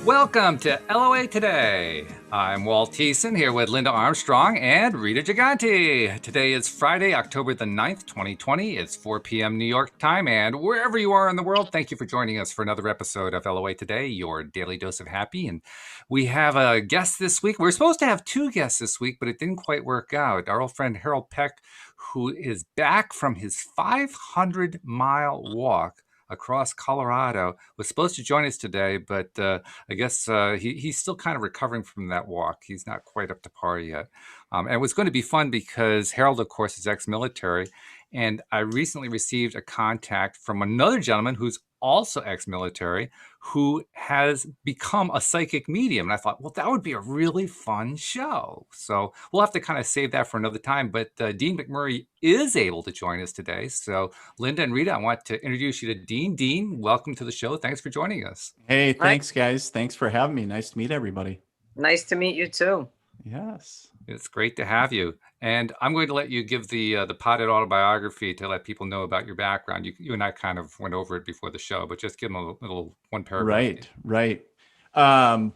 Welcome to LOA Today. I'm Walt Thiessen here with Linda Armstrong and Rita Giganti. Today is Friday, October the 9th, 2020. It's 4 p.m. New York time, and wherever you are in the world, thank you for joining us for another episode of LOA Today, your daily dose of happy. And we have a guest this week. We were supposed to have two guests this week, but it didn't quite work out. Our old friend Harold Peck, who is back from his 500-mile walk across Colorado, was supposed to join us today, but I guess he's still kind of recovering from that walk. He's not quite up to par yet. And it was going to be fun because Harold, of course, is ex-military. And I recently received a contact from another gentleman who's also ex-military, who has become a psychic medium. And I thought, well, that would be a really fun show. So we'll have to kind of save that for another time. But Dean McMurray is able to join us today. So Linda and Rita, I want to introduce you to Dean. Dean, welcome to the show. Thanks for joining us. Hey, Hi. thanks, guys. Thanks for having me. Nice to meet everybody. Nice to meet you too. Yes. It's great to have you. And I'm going to let you give the potted autobiography to let people know about your background. You and I kind of went over it before the show, but just give them a little one paragraph. Right. Born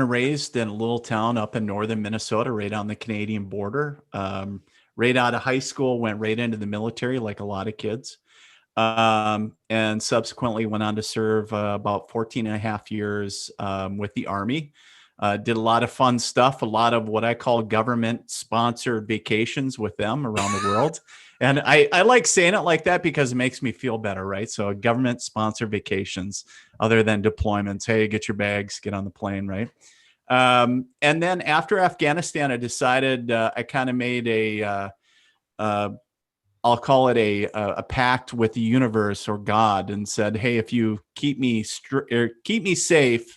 and raised in a little town up in northern Minnesota, right on the Canadian border. Right out of high school, went right into the military like a lot of kids. And subsequently went on to serve about 14 and a half years with the Army. Did a lot of fun stuff, a lot of what I call government sponsored vacations with them around the world. And I like saying it like that because it makes me feel better, right? So government sponsored vacations other than deployments. Hey, get your bags, get on the plane, right? And then after Afghanistan, I decided I kind of made I'll call it a pact with the universe or God, and said, hey, if you keep me safe,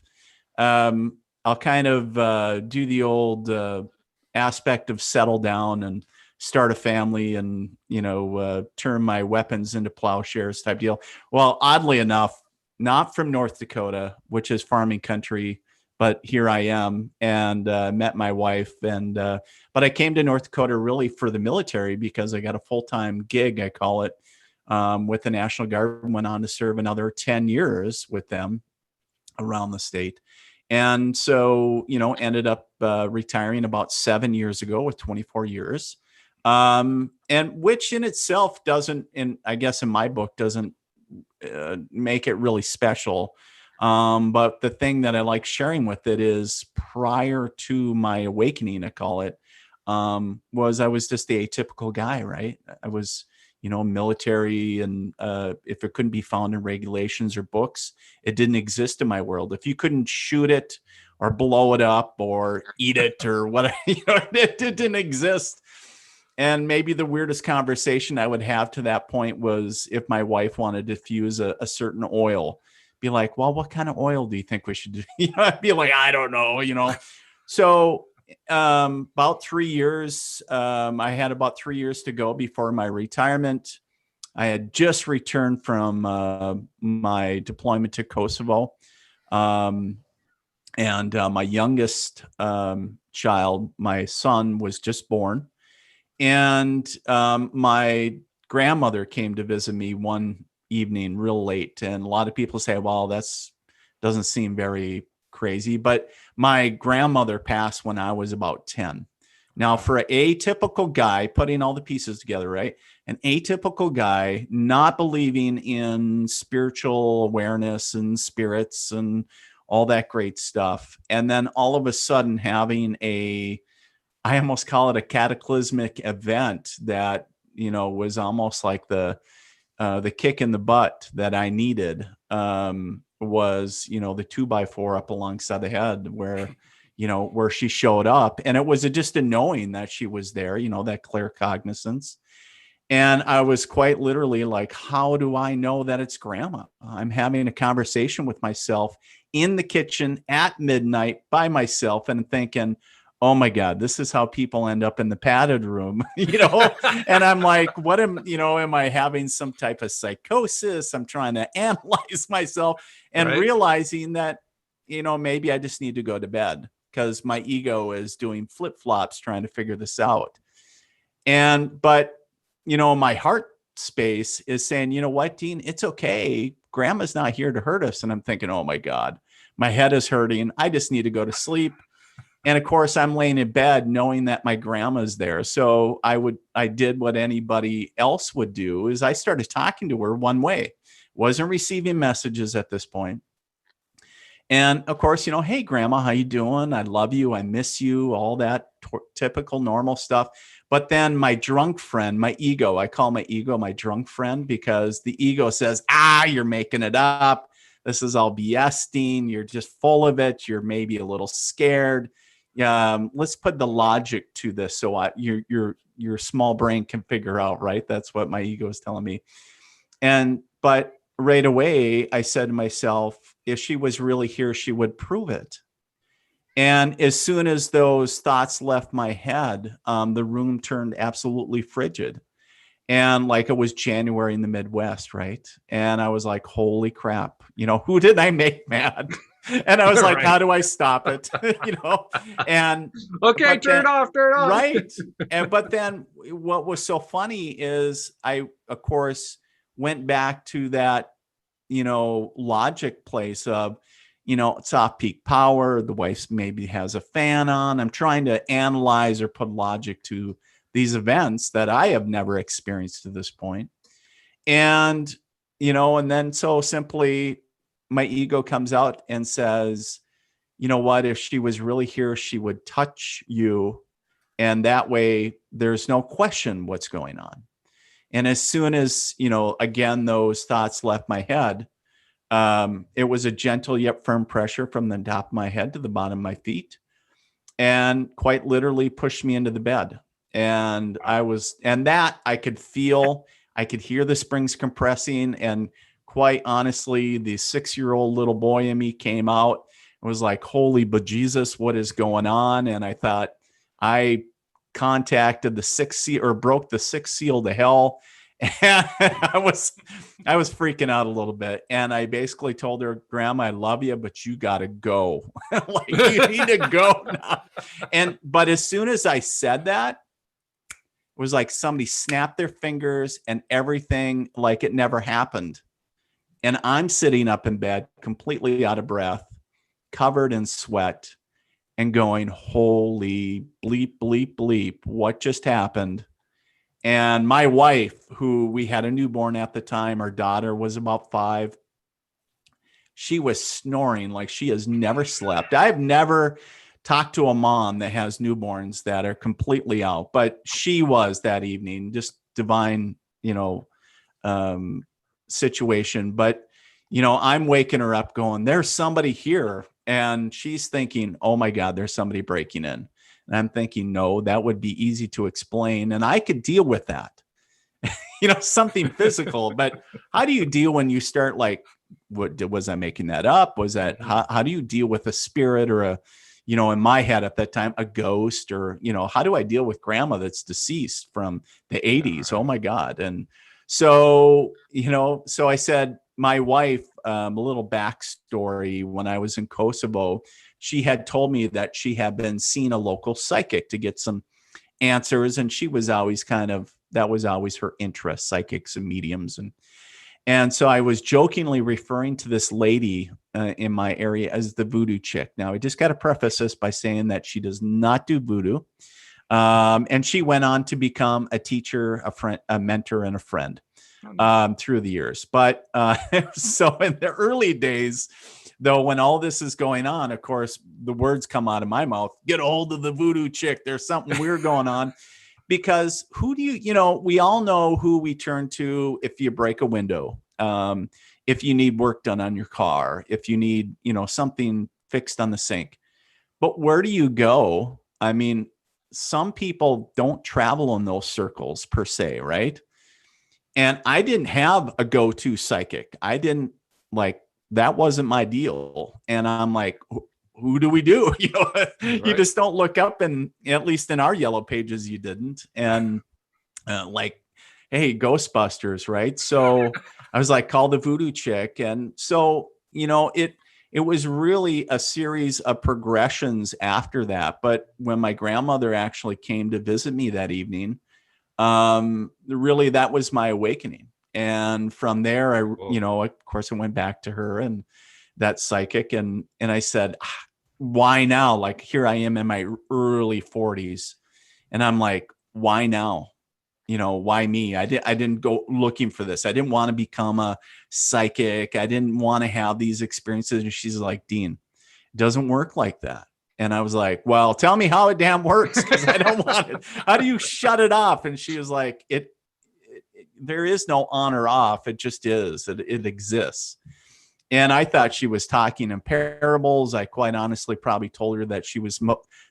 I'll kind of do the old aspect of settle down and start a family and, turn my weapons into plowshares type deal. Well, oddly enough, not from North Dakota, which is farming country, but here I am, and met my wife. But I came to North Dakota really for the military because I got a full-time gig, I call it, with the National Guard, and went on to serve another 10 years with them around the state. And so, ended up retiring about 7 years ago with 24 years. And which in itself doesn't, I guess in my book, doesn't make it really special. But the thing that I like sharing with it is prior to my awakening, I call it, was I was just the atypical guy, right? I was military, and if it couldn't be found in regulations or books, it didn't exist in my world. If you couldn't shoot it or blow it up or eat it or whatever, it didn't exist. And maybe the weirdest conversation I would have to that point was if my wife wanted to fuse a certain oil, be like, well, what kind of oil do you think we should do? I'd be like, I don't know. So about 3 years, I had about 3 years to go before my retirement. I had just returned from my deployment to Kosovo. And my youngest child, my son, was just born. And my grandmother came to visit me one evening real late. And a lot of people say, well, that's doesn't seem very crazy, but my grandmother passed when I was about 10. Now, for an atypical guy, putting all the pieces together, right? An atypical guy not believing in spiritual awareness and spirits and all that great stuff. And then all of a sudden having I almost call it a cataclysmic event that, was almost like the kick in the butt that I needed. Was, the 2x4 up alongside the head where she showed up. And it was just a knowing that she was there, that clear cognizance. And I was quite literally like, how do I know that it's grandma? I'm having a conversation with myself in the kitchen at midnight by myself and thinking, oh my God, this is how people end up in the padded room, and I'm like, am I having some type of psychosis? I'm trying to analyze myself and Right. realizing that, maybe I just need to go to bed because my ego is doing flip-flops trying to figure this out. But my heart space is saying, you know what, Dean, it's okay. grandma's not here to hurt us. And I'm thinking, oh my God, my head is hurting. I just need to go to sleep. And of course, I'm laying in bed knowing that my grandma's there. So I did what anybody else would do, is I started talking to her one way. Wasn't receiving messages at this point. And of course, hey, grandma, how you doing? I love you. I miss you, all that typical normal stuff. But then my drunk friend, my ego, I call my ego my drunk friend, because the ego says, you're making it up. This is all BSing. You're just full of it. You're maybe a little scared. Let's put the logic to this so your small brain can figure out, right? That's what my ego is telling me. But right away, I said to myself, if she was really here, she would prove it. And as soon as those thoughts left my head, the room turned absolutely frigid. And like it was January in the Midwest, right? And I was like, holy crap, who did I make mad? And I was like, how do I stop it? And okay, turn it off. Right. But then what was so funny is I, of course, went back to that, logic place of, it's off peak power. The wife maybe has a fan on. I'm trying to analyze or put logic to these events that I have never experienced to this point. And, and then so simply my ego comes out and says, you know what, if she was really here, she would touch you. And that way there's no question what's going on. And as soon as, again, those thoughts left my head, it was a gentle yet firm pressure from the top of my head to the bottom of my feet, and quite literally pushed me into the bed. And I could feel, I could hear the springs compressing. And quite honestly, the 6-year-old little boy in me came out and was like, holy bejesus, what is going on? And I thought, I contacted the sixth seal, or broke the sixth seal to hell. And I was freaking out a little bit. And I basically told her, Grandma, I love you, but you got to go. Like, you need to go now. But as soon as I said that, it was like somebody snapped their fingers and everything, like it never happened. And I'm sitting up in bed, completely out of breath, covered in sweat, and going, holy bleep, bleep, bleep, what just happened? And my wife, who we had a newborn at the time, our daughter was about 5. She was snoring like she has never slept. I've never talked to a mom that has newborns that are completely out, but she was that evening. Just divine, situation. But, I'm waking her up going, there's somebody here. And she's thinking, oh my God, there's somebody breaking in. And I'm thinking, no, that would be easy to explain. And I could deal with that, something physical. But how do you deal when you start like, was I making that up? Was that, how do you deal with a spirit or in my head at that time, a ghost, or, how do I deal with grandma that's deceased from the 80s? Oh my God. And so, so I said, my wife, a little backstory, when I was in Kosovo, she had told me that she had been seeing a local psychic to get some answers. And she was always that was always her interest, psychics and mediums. And so I was jokingly referring to this lady in my area as the voodoo chick. Now, I just got to preface this by saying that she does not do voodoo. And she went on to become a teacher, a friend, a mentor, and a friend through the years. But so in the early days, though, when all this is going on, of course, the words come out of my mouth, get a hold of the voodoo chick. There's something weird going on. Because who do we all know who we turn to if you break a window, if you need work done on your car, if you need, something fixed on the sink. But where do you go? I mean, some people don't travel in those circles per se, right? And I didn't have a go-to psychic. I didn't that wasn't my deal. And I'm like, who do we do? Right. You just don't look up, and at least in our yellow pages, you didn't. And hey, Ghostbusters, right? So I was like, call the voodoo chick. And so, it was really a series of progressions after that. But when my grandmother actually came to visit me that evening, really, that was my awakening. And from there, Whoa. of course I went back to her and that psychic, and I said, why now? Like, here I am in my early 40s, and I'm like, why now? Why me? I didn't go looking for this. I didn't want to become a psychic. I didn't want to have these experiences. And she's like, Dean, it doesn't work like that. And I was like, well, tell me how it damn works, because I don't want it. How do you shut it off? And she was like, there is no on or off. It just is. It exists. And I thought she was talking in parables. I quite honestly probably told her that she was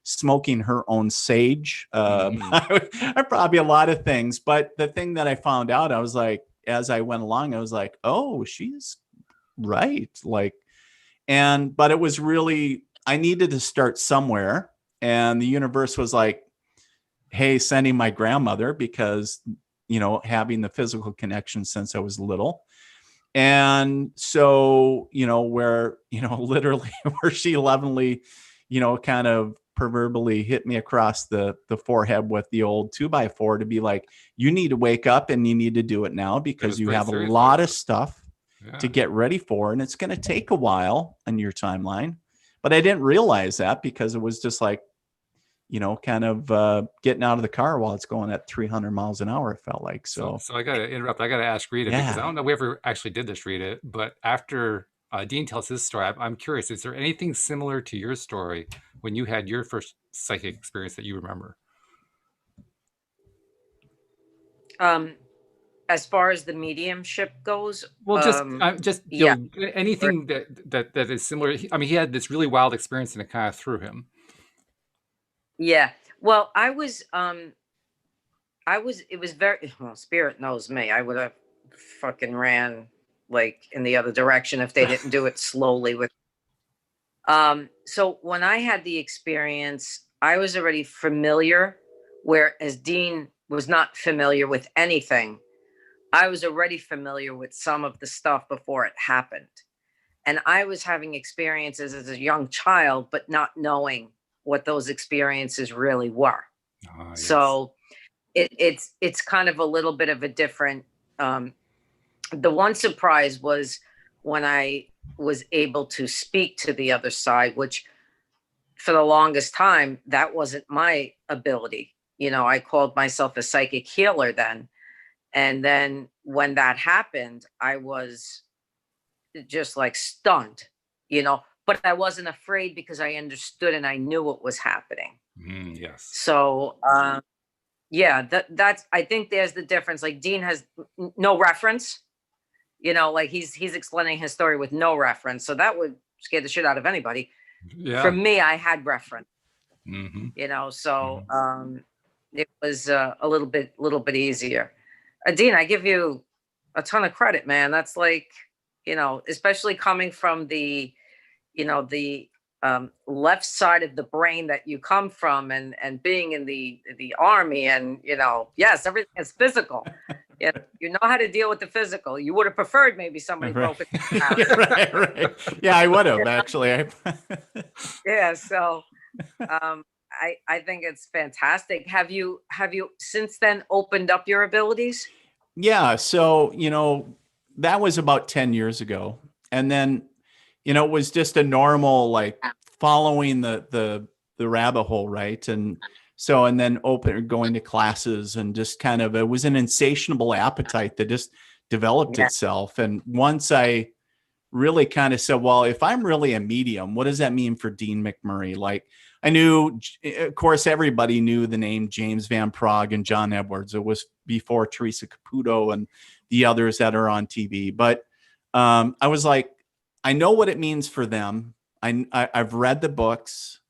smoking her own sage. Probably a lot of things. But the thing that I found out, I was like, as I went along, I was like, oh, she's right. But it was really, I needed to start somewhere. And the universe was like, hey, sending my grandmother, because, having the physical connection since I was little. And so, where, literally where she lovingly, kind of proverbially hit me across the forehead with the old 2x4 to be like, you need to wake up and you need to do it now, because you have a lot of stuff to get ready for. And it's going to take a while on your timeline. But I didn't realize that, because it was just like, kind of getting out of the car while it's going at 300 miles an hour, it felt like. So I got to interrupt. I got to ask Rita, because I don't know if we ever actually did this, Rita, but after Dean tells his story, I'm curious, is there anything similar to your story when you had your first psychic experience that you remember? As far as the mediumship goes, well, just anything that is similar. I mean, he had this really wild experience, and it kind of threw him. Yeah. Well, it was very, well, spirit knows me. I would have fucking ran like in the other direction if they didn't do it slowly with. So when I had the experience, I was already familiar, whereas Dean was not familiar with anything. I was already familiar with some of the stuff before it happened. And I was having experiences as a young child, but not knowing what those experiences really were. Yes. So it's kind of a little bit of a different, the one surprise was when I was able to speak to the other side, which for the longest time, that wasn't my ability. I called myself a psychic healer then. And then when that happened, I was just like stunned, but I wasn't afraid, because I understood and I knew what was happening. Yes. So, that's, I think there's the difference. Like Dean has no reference, like he's explaining his story with no reference. So that would scare the shit out of anybody. Yeah. For me, I had reference, so, it was a little bit easier. Dean, I give you a ton of credit, man. That's like, especially coming from the left side of the brain that you come from, and being in the army, and yes, everything is physical. You know how to deal with the physical. You would have preferred maybe somebody broke it. Right. Yeah, I would have actually. Yeah. So, I think it's fantastic. Have you since then opened up your abilities? Yeah. So, that was about 10 years ago. And then, it was just a normal, like following the rabbit hole. Right. And then going to classes, and just kind of, it was an insatiable appetite that just developed itself. And once I really kind of said, well, if I'm really a medium, what does that mean for Dean McMurray? Like, I knew, of course, everybody knew the name James Van Praagh and John Edwards. It was before Teresa Caputo and the others that are on TV. But I was like, I know what it means for them. I've read the books.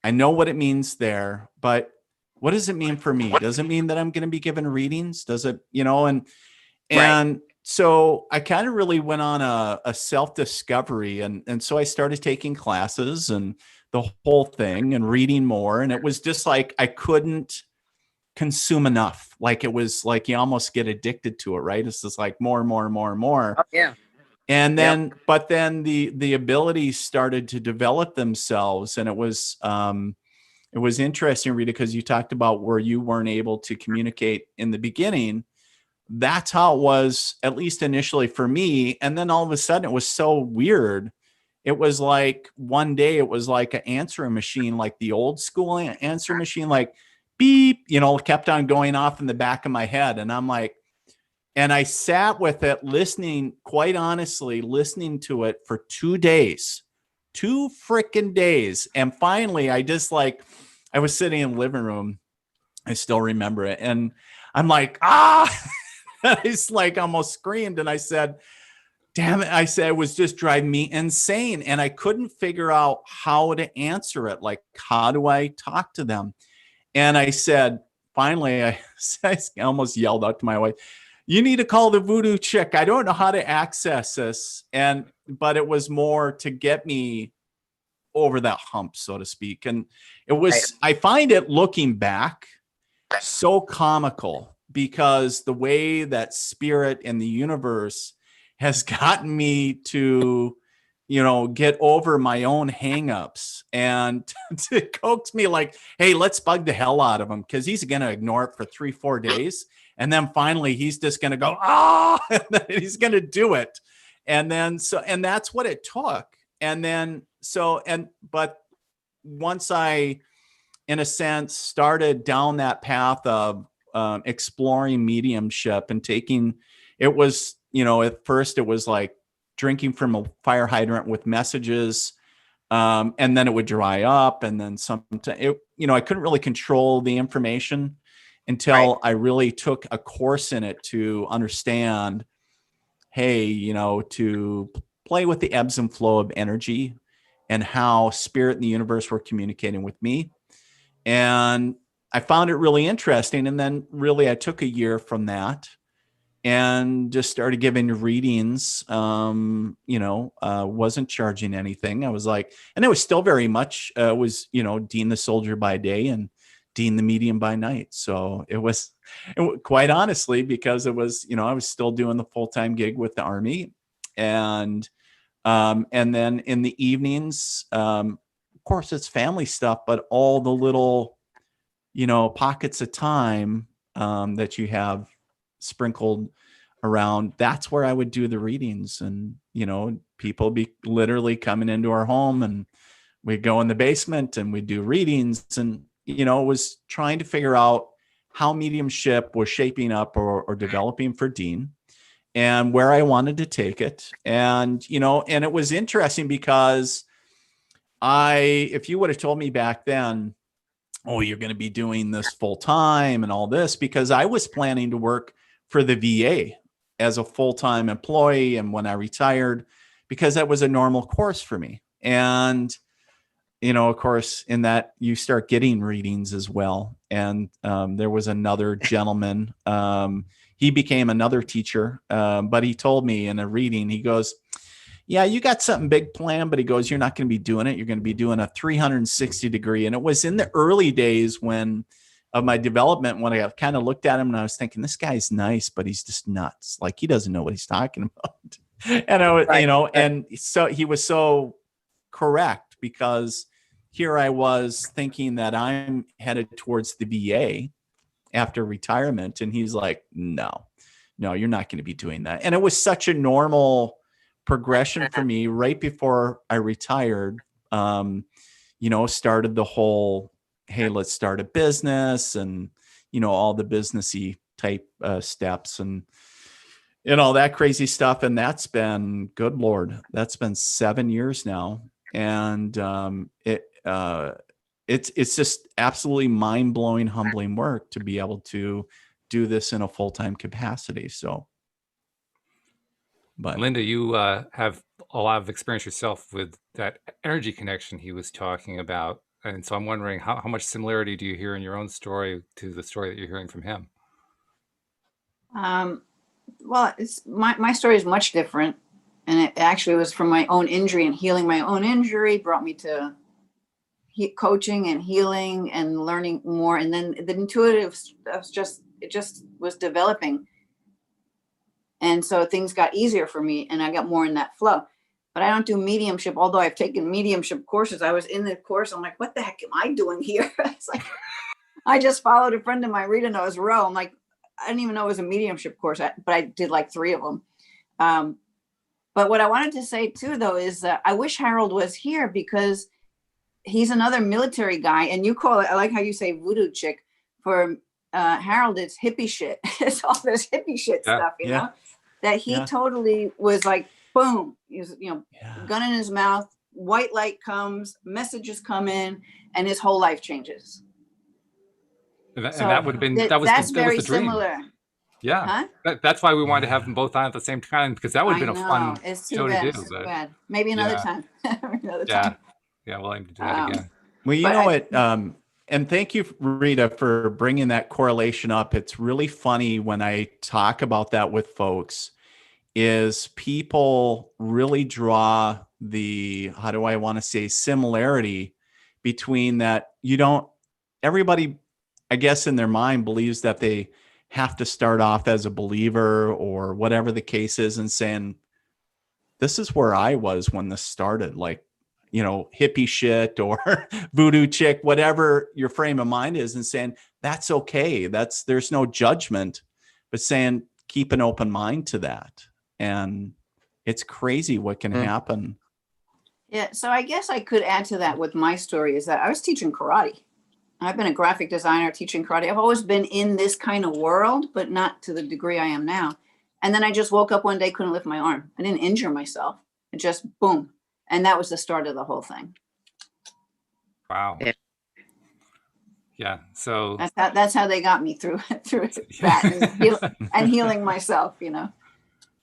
I know what it means there. But what does it mean for me? Does it mean that I'm going to be given readings? Does it, and right. So I kind of really went on a self-discovery. And so I started taking classes and the whole thing, and reading more. And it was just like, I couldn't consume enough. Like, it was like, you almost get addicted to it, right? It's just like more and more and more and more. Oh, yeah. And then, but then the abilities started to develop themselves. And it was interesting, Rita, because you talked about where you weren't able to communicate in the beginning. that's how it was, at least initially for me. And then all of a sudden it was so weird. It was like one day it was like an answering machine, like the old school answer machine, like beep, kept on going off in the back of my head. And I'm like, and I sat with it listening, quite honestly, listening to it for 2 days, 2 freaking days. And finally I was sitting in the living room. I still remember it. And I'm like, I like almost screamed. And I said, damn it. I said, it was just driving me insane. And I couldn't figure out how to answer it. Like, how do I talk to them? And I said, finally, I almost yelled out to my wife, you need to call the voodoo chick. I don't know how to access this. But it was more to get me over that hump, so to speak. And it was, I find it looking back so comical, because the way that spirit and the universe has gotten me to, get over my own hangups and to coax me like, hey, let's bug the hell out of him, because he's going to ignore it for 3-4 days. And then finally he's just going to go, and then he's going to do it. And then, and that's what it took. And then, but once I, in a sense, started down that path of exploring mediumship and it was, at first it was like drinking from a fire hydrant with messages. And then it would dry up. And then I couldn't really control the information until I really took a course in it to understand, hey, to play with the ebbs and flow of energy and how spirit and the universe were communicating with me. And I found it really interesting. And then really I took a year from that and just started giving readings, wasn't charging anything. I was like, and it was still very much, Dean the soldier by day and Dean the medium by night. So it was quite honestly, because it was, I was still doing the full-time gig with the Army. And then in the evenings, of course it's family stuff, but all the little, pockets of time that you have sprinkled around, that's where I would do the readings. And, people be literally coming into our home, and we'd go in the basement and we'd do readings. And, it was trying to figure out how mediumship was shaping up or developing for Dean and where I wanted to take it. And, and it was interesting because if you would have told me back then, oh, you're going to be doing this full time and all this, because I was planning to work for the VA as a full-time employee. And when I retired, because that was a normal course for me. And, of course, in that you start getting readings as well. And there was another gentleman, he became another teacher, but he told me in a reading, he goes, yeah, you got something big planned, but he goes, you're not going to be doing it. You're going to be doing a 360 degree. And it was in the early days of my development, when I kind of looked at him and I was thinking, this guy's nice, but he's just nuts. Like, he doesn't know what he's talking about. And I was, and so he was so correct, because here I was thinking that I'm headed towards the VA after retirement. And he's like, no, you're not going to be doing that. And it was such a normal progression for me right before I retired, started the whole, hey, let's start a business, and, all the businessy type steps and all that crazy stuff. And that's been, good Lord, that's been 7 years now. And it's just absolutely mind-blowing, humbling work to be able to do this in a full-time capacity. So, but Linda, you have a lot of experience yourself with that energy connection he was talking about. And so I'm wondering, how much similarity do you hear in your own story to the story that you're hearing from him? Well, my story is much different. And it actually was from my own injury, and healing my own injury brought me to coaching and healing and learning more. And then the intuitive stuff just was developing. And so things got easier for me, and I got more in that flow. But I don't do mediumship, although I've taken mediumship courses. I was in the course. I'm like, what the heck am I doing here? It's like, I just followed a friend of mine, Rita knows Row. I'm like, I didn't even know it was a mediumship course, but I did like 3 of them. But what I wanted to say too, though, is that I wish Harold was here, because he's another military guy, and you call it, I like how you say voodoo chick. For Harold, it's hippie shit. It's all this hippie shit stuff, you know, that he totally was like, boom, he's, gun in his mouth, white light comes, messages come in, and his whole life changes. And that would have been, that was the dream. Similar. Yeah. Huh? That's why we wanted to have them both on at the same time, because that would have been a fun show to do. It's too bad. Maybe another time. Time. Yeah, we'll aim to do that again. Well, you know what? And thank you, Rita, for bringing that correlation up. It's really funny when I talk about that with folks, is people really draw the, how do I want to say, similarity between that. Everybody, I guess, in their mind believes that they have to start off as a believer or whatever the case is, and saying, this is where I was when this started, like, hippie shit or voodoo chick, whatever your frame of mind is, and saying, that's okay. There's no judgment, but saying, keep an open mind to that. And it's crazy what can happen. Yeah. So I guess I could add to that with my story, is that I was teaching karate. I've been a graphic designer teaching karate. I've always been in this kind of world, but not to the degree I am now. And then I just woke up one day, couldn't lift my arm. I didn't injure myself. It just boom. And that was the start of the whole thing. Wow. Yeah. So that's how they got me through that and healing myself,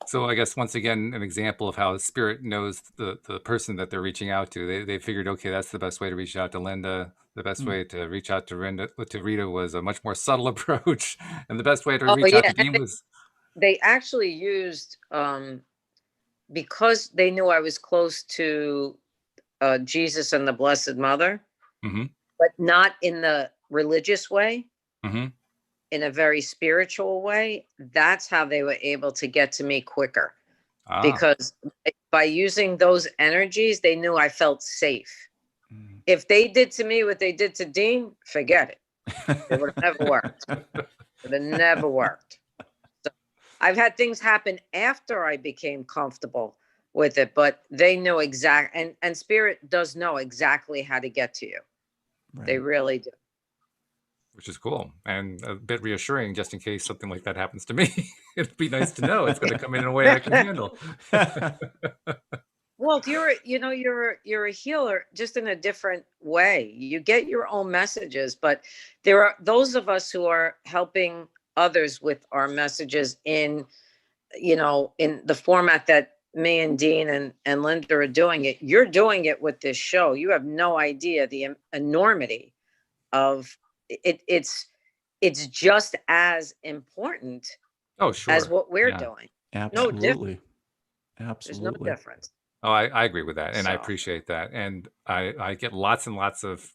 So I guess once again, an example of how spirit knows the person that they're reaching out to. They figured, okay, that's the best way to reach out to Linda. The best way to reach out to Rita was a much more subtle approach. And the best way to reach out to Dean was... They actually used, because they knew I was close to Jesus and the Blessed Mother, but not in the religious way, in a very spiritual way. That's how they were able to get to me quicker. Because by using those energies, they knew I felt safe. If they did to me what they did to Dean, forget it. It would have never worked. It would have never worked. So I've had things happen after I became comfortable with it, but they know and spirit does know exactly how to get to you. Right. They really do. Which is cool and a bit reassuring, just in case something like that happens to me. It'd be nice to know it's going to come in a way I can handle. Well, you're a healer, just in a different way. You get your own messages, but there are those of us who are helping others with our messages in the format that me and Dean and Linda are doing it. You're doing it with this show. You have no idea the enormity of it. It's just as important as what we're doing. Absolutely. There's no difference. Oh, I agree with that. And I appreciate that. And I get lots and lots of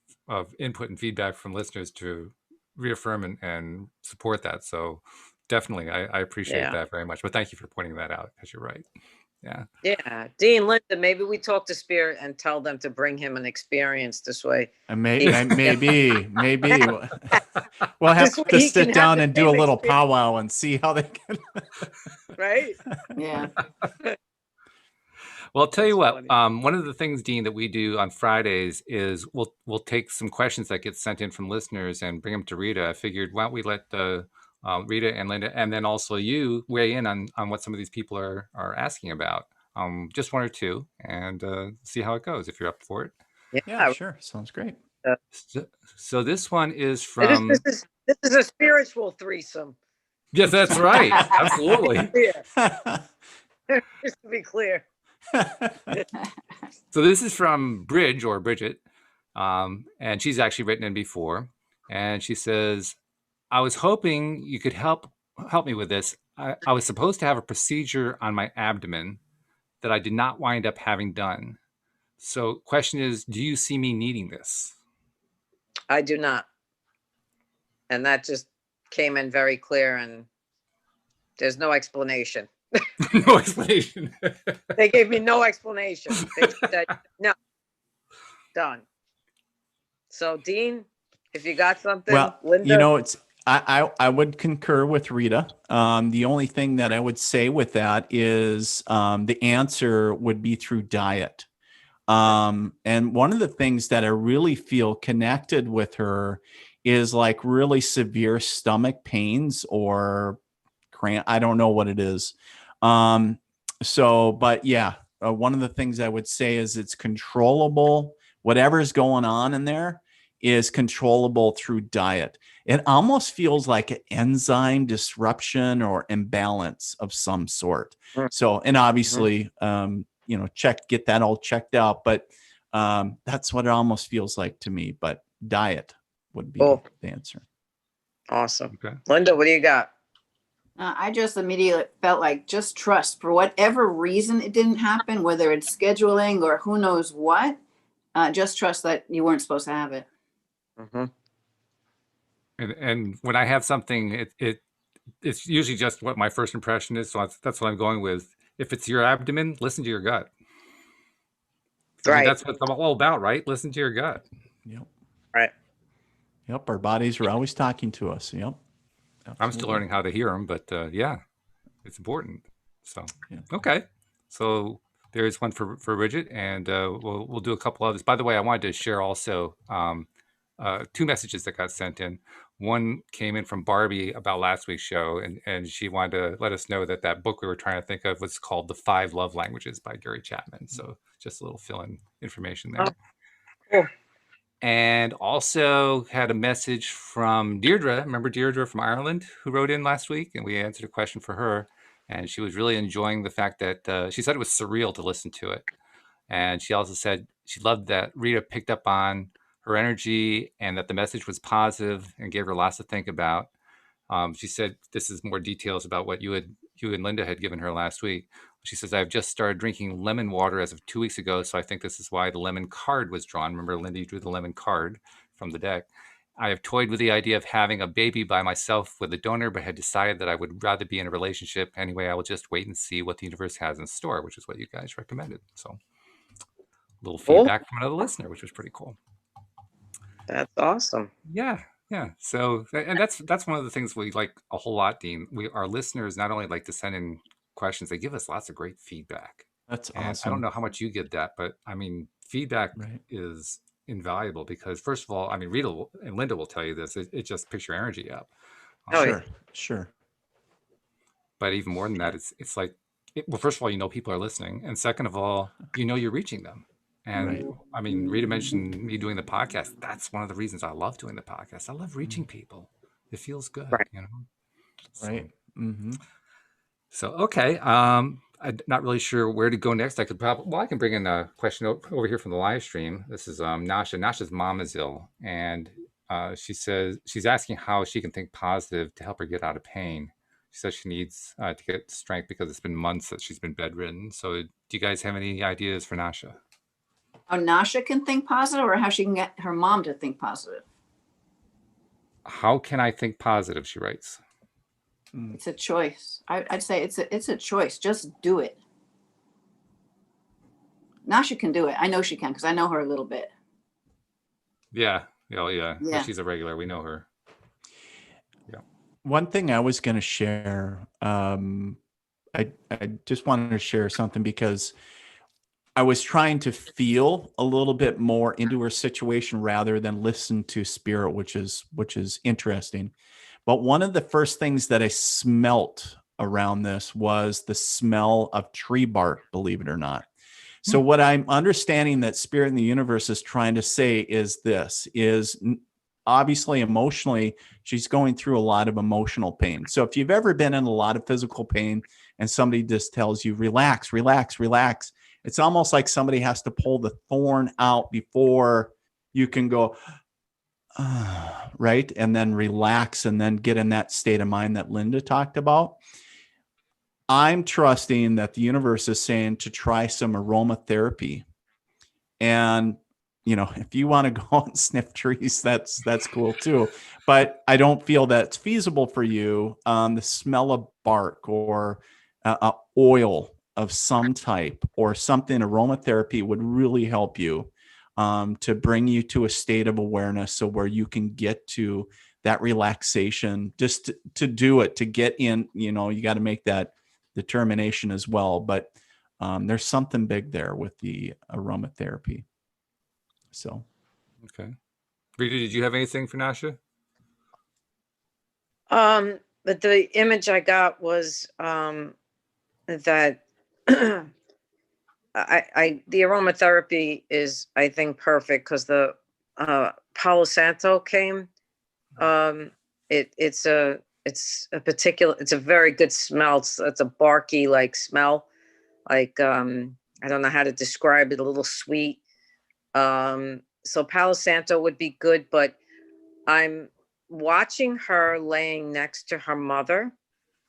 input and feedback from listeners to reaffirm and support that. So definitely, I appreciate that very much. But thank you for pointing that out, because you're right. Yeah. Yeah. Dean, Linda, maybe we talk to Spirit and tell them to bring him an experience this way. Maybe. We'll have to sit down and do a little powwow and see how they can. Right? Yeah. Well, I'll tell you what, one of the things, Dean, that we do on Fridays is we'll take some questions that get sent in from listeners and bring them to Rita. I figured, why don't we let Rita and Linda, and then also you, weigh in on what some of these people are asking about. Just one or two, and see how it goes, if you're up for it. Yeah, sure. Sounds great. So this one is from... This is a spiritual threesome. Yes, that's right. Absolutely. Just to be clear. So this is from Bridget, and she's actually written in before, and she says, I was hoping you could help me with this. I was supposed to have a procedure on my abdomen that I did not wind up having done. So question is, do you see me needing this? I do not. And that just came in very clear, and there's no explanation. No explanation. They gave me no explanation. They said, no, done. So, Dean, if you got something, well, Linda. I would concur with Rita. The only thing that I would say with that is the answer would be through diet. And one of the things that I really feel connected with her is like really severe stomach pains or cramp. I don't know what it is. But yeah, one of the things I would say is it's controllable. Whatever's going on in there is controllable through diet. It almost feels like an enzyme disruption or imbalance of some sort. So, and obviously, get that all checked out. But that's what it almost feels like to me. But diet would be the answer. Awesome. Okay. Linda, what do you got? I just immediately felt like just trust for whatever reason it didn't happen, whether it's scheduling or who knows what. Just trust that you weren't supposed to have it. Mm-hmm. And when I have something, it's usually just what my first impression is. So that's what I'm going with. If it's your abdomen, listen to your gut. I mean, Right. that's what it's all about, right? Listen to your gut. Yep. Right. Yep. Our bodies are always talking to us. Yep. I'm still learning how to hear them, but yeah, it's important. So, Yeah. Okay. So there's one for Bridget, and we'll do a couple others. By the way, I wanted to share also two messages that got sent in. One came in from Barbie about last week's show, and she wanted to let us know that book we were trying to think of was called The 5 Love Languages by Gary Chapman. So just a little fill-in information there. Oh, cool. And also had a message from Deirdre. Remember Deirdre from Ireland who wrote in last week? And we answered a question for her. And she was really enjoying the fact that she said it was surreal to listen to it. And she also said she loved that Rita picked up on her energy and that the message was positive and gave her lots to think about. She said this is more details about what you and Linda had given her last week. She says, I've just started drinking lemon water as of 2 weeks ago, so I think this is why the lemon card was drawn. Remember, Linda, you drew the lemon card from the deck. I have toyed with the idea of having a baby by myself with a donor, but had decided that I would rather be in a relationship. Anyway, I will just wait and see what the universe has in store, which is what you guys recommended. So a little feedback from another listener, which was pretty cool. That's awesome. Yeah. So, and that's one of the things we like a whole lot, Dean. Our listeners not only like to send in questions, they give us lots of great feedback. That's And awesome. I don't know how much you get that, but I mean, feedback Right. is invaluable because first of all, I mean, Rita and Linda will tell you this. It just picks your energy up. Sure. But even more than that, it's like, well, first of all, people are listening, and second of all, you're reaching them. And Right. I mean, Rita mentioned me doing the podcast. That's one of the reasons I love doing the podcast. I love reaching people. It feels good, Right. Right. Mm-hmm. So, okay. I'm not really sure where to go next. I can bring in a question over here from the live stream. This is Nasha. Nasha's mom is ill, and she says she's asking how she can think positive to help her get out of pain. She says she needs to get strength because it's been months that she's been bedridden. So, do you guys have any ideas for Nasha? How Nasha can think positive, or how she can get her mom to think positive? How can I think positive? She writes. It's a choice. I'd say it's a choice. Just do it. Nasha can do it. I know she can because I know her a little bit. Yeah. Oh, yeah. Yeah. She's a regular. We know her. Yeah. One thing I was going to share, I just wanted to share something because I was trying to feel a little bit more into her situation rather than listen to spirit, which is interesting. But one of the first things that I smelt around this was the smell of tree bark, believe it or not. So what I'm understanding that spirit in the universe is trying to say is this is obviously emotionally, she's going through a lot of emotional pain. So if you've ever been in a lot of physical pain and somebody just tells you, relax, relax, relax, it's almost like somebody has to pull the thorn out before you can go, right? And then relax and then get in that state of mind that Linda talked about. I'm trusting that the universe is saying to try some aromatherapy. And, if you want to go and sniff trees, that's cool too. But I don't feel that's feasible for you. The smell of bark or oil of some type or something, aromatherapy would really help you to bring you to a state of awareness so where you can get to that relaxation, just to do it, to get in, you got to make that determination as well. But there's something big there with the aromatherapy. So. Okay. Rita, did you have anything for Nasha? But the image I got was that the aromatherapy is, I think, perfect because the Palo Santo came. It's a very good smell. It's a barky like smell. Like I don't know how to describe it, a little sweet. So Palo Santo would be good, but I'm watching her laying next to her mother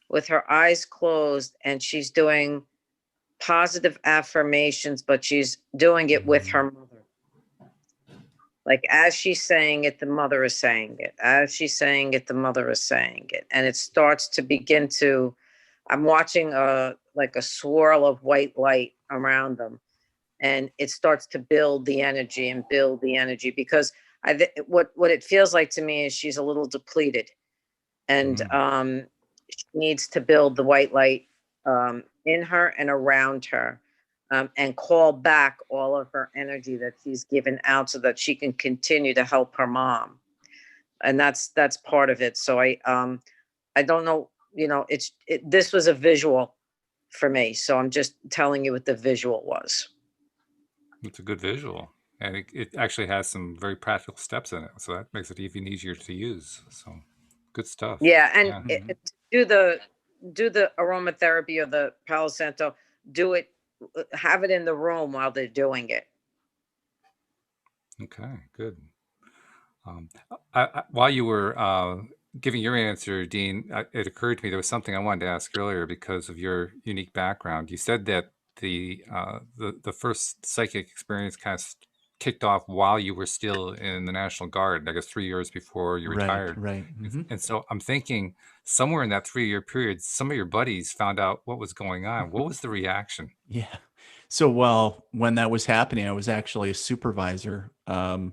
with her eyes closed, and she's doing positive affirmations, but she's doing it with her mother. Like as she's saying it, the mother is saying it. As she's saying it, the mother is saying it. And it starts to begin to, I'm watching like a swirl of white light around them. And it starts to build the energy and build the energy, because what it feels like to me is she's a little depleted, and she needs to build the white light in her and around her, and call back all of her energy that she's given out so that she can continue to help her mom. And that's part of it. So I don't know, this was a visual for me. So I'm just telling you what the visual was. It's a good visual, and it actually has some very practical steps in it, so that makes it even easier to use. So good stuff. Yeah, and do the aromatherapy or the Palo Santo, have it in the room while they're doing it. Okay, good. While you were giving your answer, Dean, it occurred to me there was something I wanted to ask earlier because of your unique background. You said that the first psychic experience kind of kicked off while you were still in the National Guard, I guess 3 years before you retired. Right. And so I'm thinking somewhere in that 3-year period, some of your buddies found out what was going on. What was the reaction? Yeah. So, well, when that was happening, I was actually a supervisor, and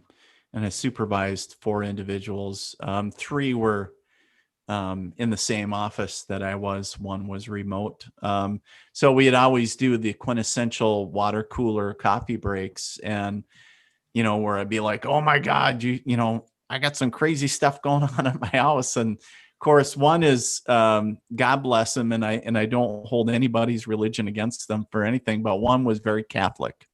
I supervised 4 individuals. 3 were in the same office that I was. 1 was remote. So we'd always do the quintessential water cooler coffee breaks, and where I'd be like, "Oh my God, I got some crazy stuff going on at my house." And of course, one is God bless him, and I don't hold anybody's religion against them for anything, but one was very Catholic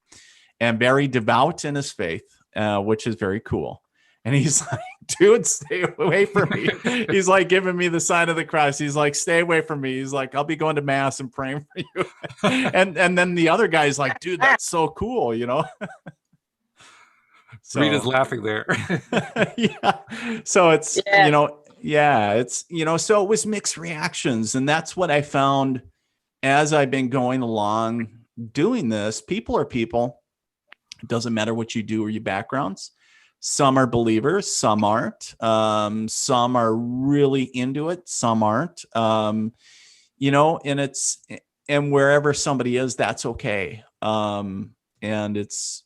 and very devout in his faith, which is very cool. And he's like, "Dude, stay away from me." He's like giving me the sign of the cross. He's like, "Stay away from me." He's like, "I'll be going to mass and praying for you." and then the other guy's like, "Dude, that's so cool," So, Rita's laughing there. yeah. So it's, so it was mixed reactions. And that's what I found as I've been going along doing this. People are people. It doesn't matter what you do or your backgrounds. Some are believers, some aren't. Some are really into it, some aren't. And wherever somebody is, that's okay. And it's,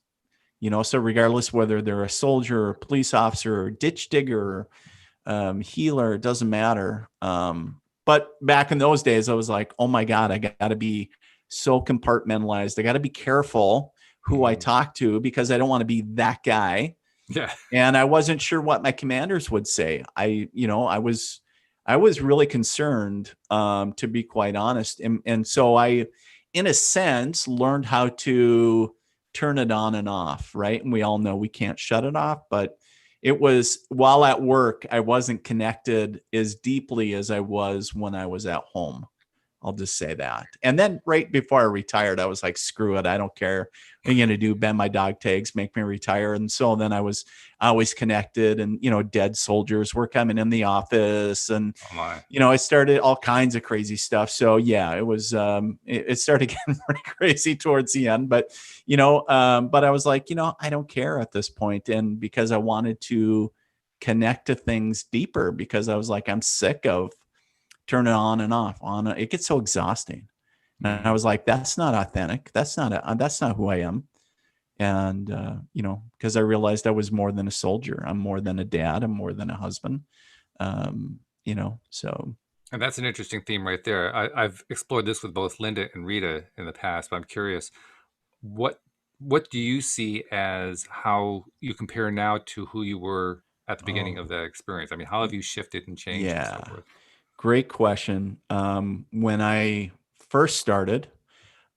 so regardless whether they're a soldier or a police officer or ditch digger or healer, it doesn't matter. But back in those days, I was like, oh my God, I got to be so compartmentalized. I got to be careful who I talk to, because I don't want to be that guy. Yeah. And I wasn't sure what my commanders would say. I was really concerned, to be quite honest. And so I, in a sense, learned how to turn it on and off, right? And we all know we can't shut it off, but it was, while at work, I wasn't connected as deeply as I was when I was at home. I'll just say that. And then right before I retired, I was like, screw it. I don't care. What are you going to do? Bend my dog tags, make me retire. And so then I was always connected, and, dead soldiers were coming in the office, and, I started all kinds of crazy stuff. So yeah, it was, it started getting pretty crazy towards the end, but, but I was like, I don't care at this point. And because I wanted to connect to things deeper, because I was like, I'm sick of turning on and off it gets so exhausting. And I was like, that's not authentic. That's not who I am. And, because I realized I was more than a soldier. I'm more than a dad. I'm more than a husband. So. And that's an interesting theme right there. I've explored this with both Linda and Rita in the past, but I'm curious, what what do you see as how you compare now to who you were at the beginning Oh, of that experience? I mean, how have you shifted and changed and so yeah. forth? Great question. When I first started,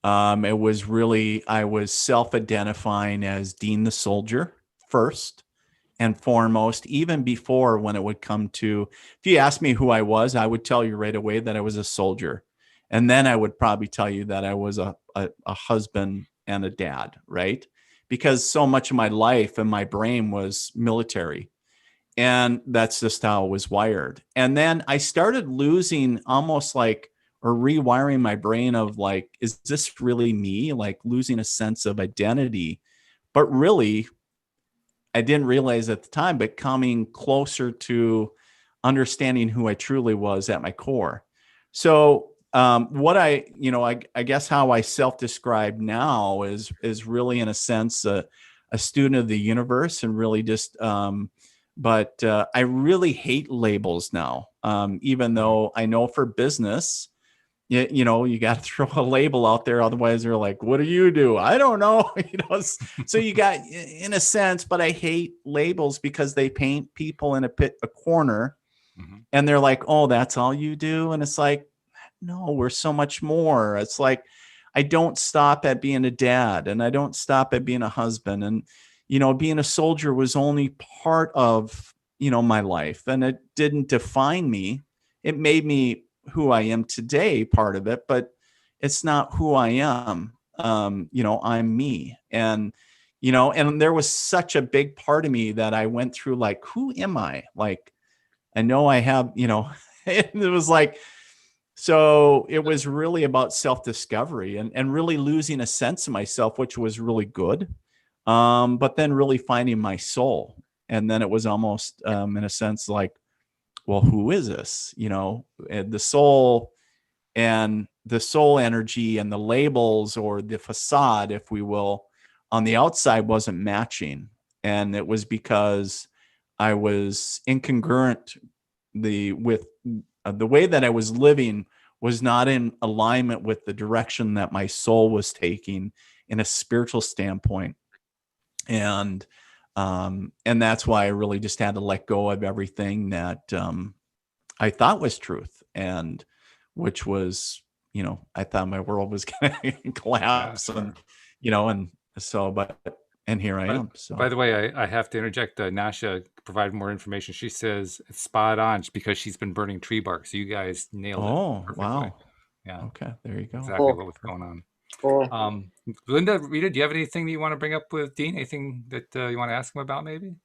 it was really, I was self-identifying as Dean the Soldier first and foremost, even before when it would come to, if you asked me who I was, I would tell you right away that I was a soldier. And then I would probably tell you that I was a husband and a dad, right? Because so much of my life and my brain was military. And that's just how it was wired. And then I started losing almost like, or rewiring my brain of like, is this really me? Like losing a sense of identity. But really, I didn't realize at the time, but coming closer to understanding who I truly was at my core. So what I guess how I self-describe now is really in a sense a student of the universe and really just but I really hate labels now. Even though I know for business, you got to throw a label out there. Otherwise they're like, what do you do? I don't know. So you got in a sense, but I hate labels because they paint people in a corner Mm-hmm. and they're like, oh, that's all you do. And it's like, no, we're so much more. It's like, I don't stop at being a dad and I don't stop at being a husband. And, being a soldier was only part of, my life and it didn't define me. It made me who I am today, part of it, but it's not who I am. I'm me. And there was such a big part of me that I went through like, who am I? Like, I know I have, it was like, so it was really about self-discovery and really losing a sense of myself, which was really good. But then really finding my soul. And then it was almost in a sense like, well, who is this? And the soul energy and the labels or the facade, if we will, on the outside wasn't matching. And it was because I was incongruent with the way that I was living was not in alignment with the direction that my soul was taking in a spiritual standpoint. And that's why I really just had to let go of everything that I thought was truth, and which was, I thought my world was going to collapse, Yeah, sure. and so, and here I am. So, By the way, I have to interject. Nasha provided more information. She says it's spot on because she's been burning tree bark. So you guys nailed it oh, perfectly. wow. Yeah, Okay, there you go. exactly Cool. what was going on. Cool. Linda, Rita, do you have anything that you want to bring up with Dean? Anything that you want to ask him about, maybe?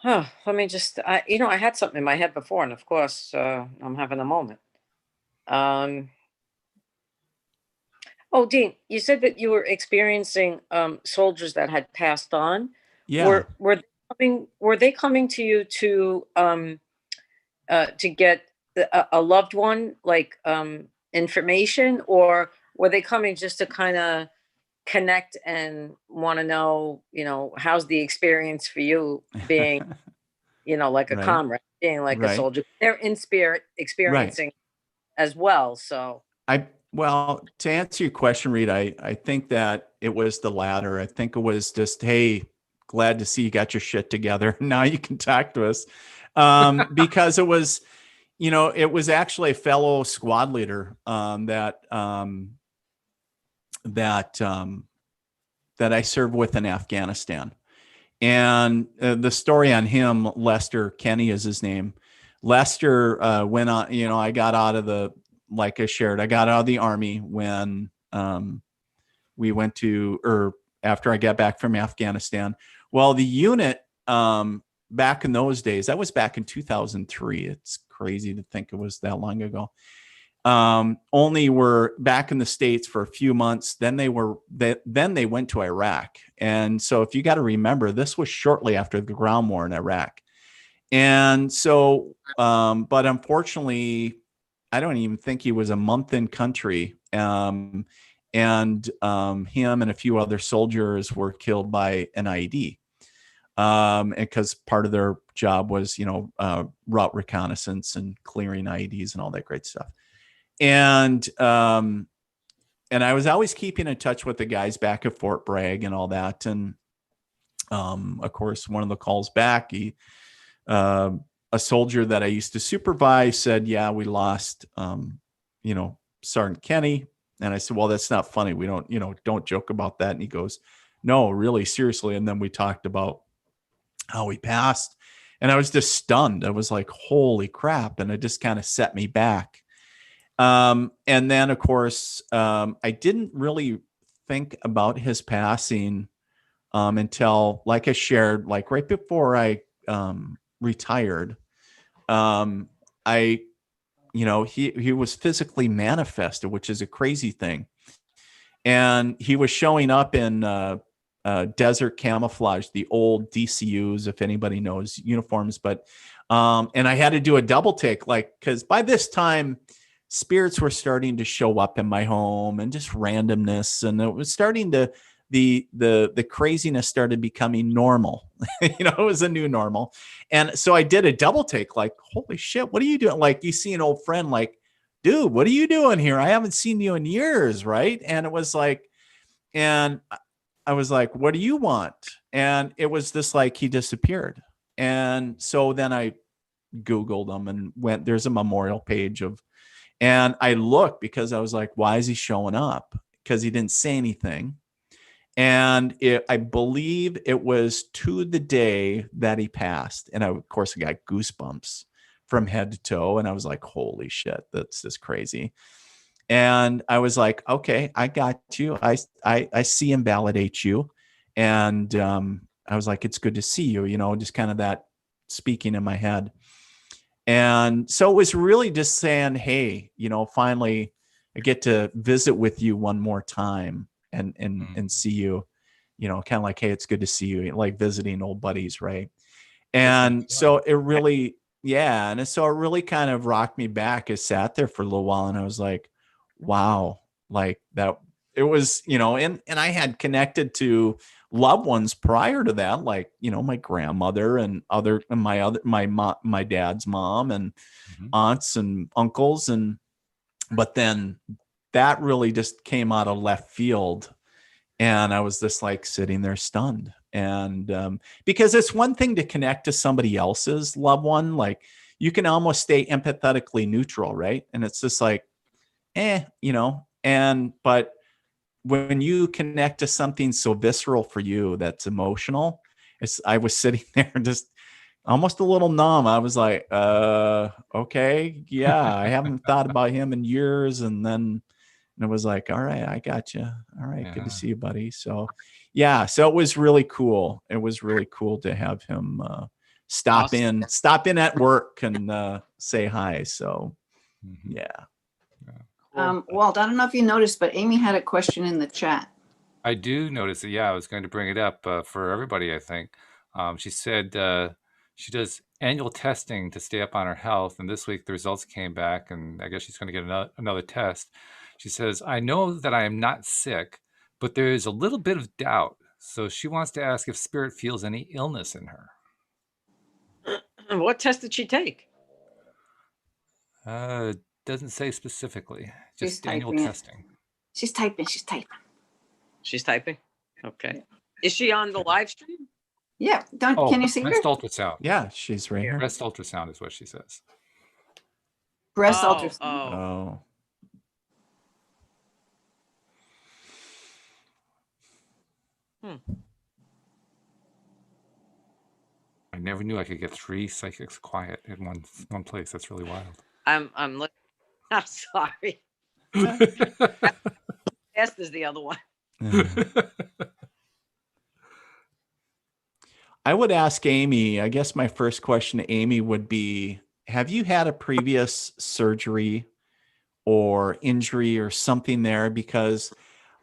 Huh, let me just, I had something in my head before, and of course, I'm having a moment. Um, oh, Dean, you said that you were experiencing soldiers that had passed on. Yeah. Were they coming to you to get a loved one like information, or were they coming just to kind of connect and want to know, how's the experience for you being, like a Right. comrade, being like a Right. soldier? They're in spirit Right. experiencing as well. So, Well, to answer your question, Reed, I think that it was the latter. I think it was just, hey, glad to see you got your shit together. Now you can talk to us. Because it was actually a fellow squad leader that I served with in Afghanistan. And the story on him, Lester Kenny is his name. Lester went on, I got out of like I shared, I got out of the Army when we went to, or after I got back from Afghanistan. Well, the unit back in those days, that was back in 2003. It's crazy to think it was that long ago. Only were back in the States for a few months. Then they went to Iraq. And so if you got to remember, this was shortly after the ground war in Iraq. And so, but unfortunately, I don't even think he was a month in country. And him and a few other soldiers were killed by an IED. And because part of their job was, route reconnaissance and clearing IEDs and all that great stuff. And I was always keeping in touch with the guys back at Fort Bragg and all that. And of course, one of the calls back, a soldier that I used to supervise said, "Yeah, we lost, Sergeant Kenny." And I said, "Well, that's not funny. We don't joke about that." And he goes, "No, really, seriously." And then we talked about how he passed, and I was just stunned. I was like, "Holy crap!" And it just kind of set me back. And then, of course, I didn't really think about his passing until, like I shared, like right before I retired. He was physically manifested, which is a crazy thing. And he was showing up in desert camouflage, the old DCUs, if anybody knows uniforms. But and I had to do a double take, like, because by this time, spirits were starting to show up in my home and just randomness, and it was starting to the craziness started becoming normal. It was a new normal. And so I did a double take, like, holy shit, what are you doing? Like, you see an old friend, like, dude, what are you doing here? I haven't seen you in years, right? And it was like, and I was like, what do you want? And it was this, like, he disappeared. And so then I Googled him and went, there's a memorial page and I looked because I was like, why is he showing up? Because he didn't say anything. And I believe it was to the day that he passed. And of course, I got goosebumps from head to toe. And I was like, holy shit, that's just crazy. And I was like, okay, I got you. I see and validate you. And I was like, it's good to see you, just kind of that speaking in my head. And so it was really just saying, hey, finally I get to visit with you one more time and see you, kind of like, hey, it's good to see you, like visiting old buddies, right? And so it really, yeah. And so it really kind of rocked me back. I sat there for a little while and I was like, wow, like that. It was, and I had connected to loved ones prior to that, like, my grandmother and my dad's mom and aunts and uncles. But then that really just came out of left field. And I was just like sitting there stunned. And because it's one thing to connect to somebody else's loved one, like you can almost stay empathetically neutral, right? And it's just like, but when you connect to something so visceral for you, that's emotional, I was sitting there just almost a little numb. I was like, okay, yeah, I haven't thought about him in years. And it was like, all right, I got you. All right, yeah. Good to see you, buddy. So, yeah, so it was really cool. It was really cool to have him stop in at work and say hi. So, yeah. Walt, I don't know if you noticed, but Amy had a question in the chat. I do notice it. Yeah, I was going to bring it up for everybody, I think. She said she does annual testing to stay up on her health. And this week the results came back, and I guess she's going to get another test. She says, I know that I am not sick, but there is a little bit of doubt. So she wants to ask if spirit feels any illness in her. What test did she take? Doesn't say specifically. Just She's annual testing. She's typing. She's typing. Okay. Yeah. Is she on the live stream? Yeah. Can you see her? Breast ultrasound. Yeah, she's right here. Breast ultrasound is what she says. Breast ultrasound. Oh. I never knew I could get 3 psychics quiet in one place. That's really wild. I'm sorry. Best is the other one. I would ask Amy, I guess my first question to Amy would be, have you had a previous surgery or injury or something there? Because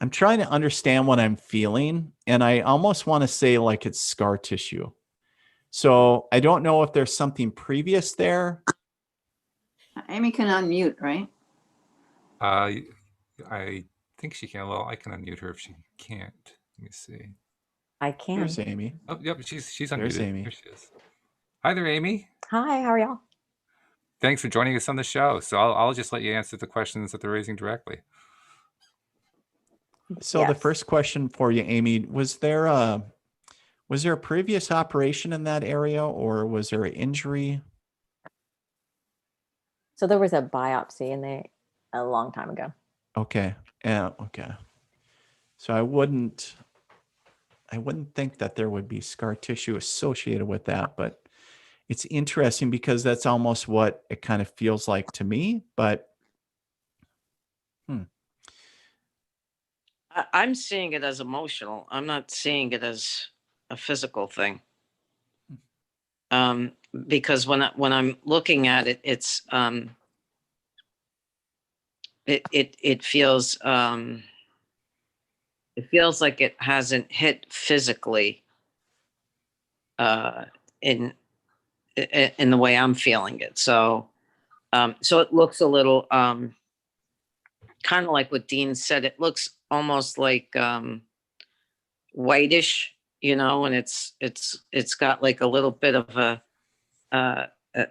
I'm trying to understand what I'm feeling, and I almost want to say like it's scar tissue. So I don't know if there's something previous there. Amy can unmute, right? I think she can. Well, I can unmute her if she can't. Let me see. I can. There's Amy. Oh, yep, she's unmuted. There's Amy. Here she is. Hi there, Amy. Hi, how are y'all? Thanks for joining us on the show. So I'll just let you answer the questions that they're raising directly. So the Yes. first question for you, Amy, was there a previous operation in that area, or was there an injury? So there was a biopsy a long time ago. Okay. Yeah. Okay. So I wouldn't think that there would be scar tissue associated with that, but it's interesting because that's almost what it kind of feels like to me. But I'm seeing it as emotional. I'm not seeing it as a physical thing. Because when I'm looking at it, it's it feels like it hasn't hit physically in the way I'm feeling it. So so it looks a little kind of like what Dean said. It looks almost like whitish, and it's got like a little bit of a